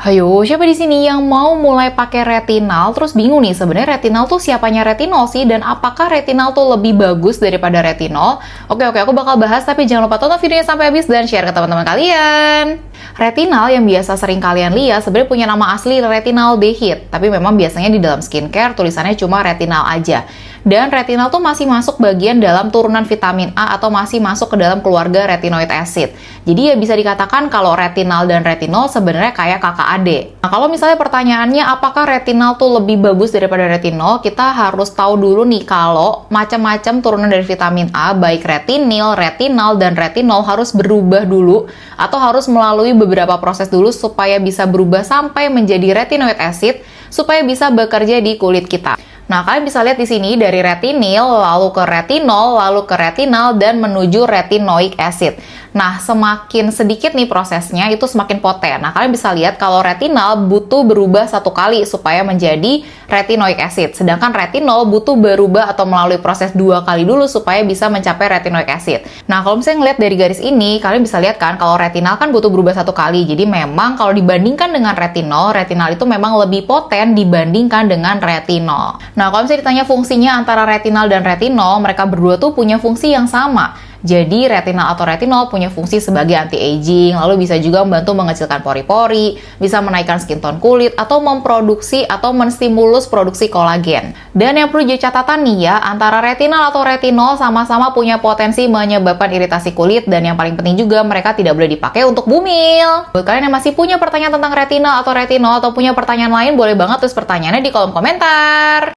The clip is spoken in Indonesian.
Hayo, siapa di sini yang mau mulai pakai retinal terus bingung nih sebenarnya retinal tuh siapanya retinol sih dan apakah retinal tuh lebih bagus daripada retinol? Oke, aku bakal bahas tapi jangan lupa tonton videonya sampai habis dan share ke teman-teman kalian. Retinal yang biasa sering kalian lihat sebenarnya punya nama asli retinaldehid, tapi memang biasanya di dalam skincare tulisannya cuma retinal aja. Dan retinal tuh masih masuk bagian dalam turunan vitamin A atau masih masuk ke dalam keluarga retinoid acid. Jadi ya bisa dikatakan kalau retinal dan retinol sebenarnya kayak kakak adik. Nah, kalau misalnya pertanyaannya apakah retinal tuh lebih bagus daripada retinol, kita harus tahu dulu nih kalau macam-macam turunan dari vitamin A, baik retinil, retinal, dan retinol harus berubah dulu atau harus melalui beberapa proses dulu supaya bisa berubah sampai menjadi retinoid acid supaya bisa bekerja di kulit kita. Nah, kalian bisa lihat di sini dari retinil, lalu ke retinol, lalu ke retinal, dan menuju retinoic acid. Nah, semakin sedikit nih prosesnya, itu semakin poten. Nah, kalian bisa lihat kalau retinal butuh berubah satu kali supaya menjadi retinoic acid. Sedangkan retinol butuh berubah atau melalui proses 2 kali dulu supaya bisa mencapai retinoic acid. Nah, kalau misalnya ngeliat dari garis ini, kalian bisa lihat kan kalau retinal kan butuh berubah 1 kali. Jadi memang kalau dibandingkan dengan retinol, retinal itu memang lebih poten dibandingkan dengan retinol. Nah, kalau misalnya ditanya fungsinya antara retinal dan retinol, mereka berdua tuh punya fungsi yang sama. Jadi, retinal atau retinol punya fungsi sebagai anti-aging, lalu bisa juga membantu mengecilkan pori-pori, bisa menaikkan skin tone kulit, atau memproduksi atau menstimulus produksi kolagen. Dan yang perlu jadi catatan nih ya, antara retinal atau retinol sama-sama punya potensi menyebabkan iritasi kulit, dan yang paling penting juga mereka tidak boleh dipakai untuk bumil. Buat kalian yang masih punya pertanyaan tentang retinal atau retinol, atau punya pertanyaan lain, boleh banget tulis pertanyaannya di kolom komentar.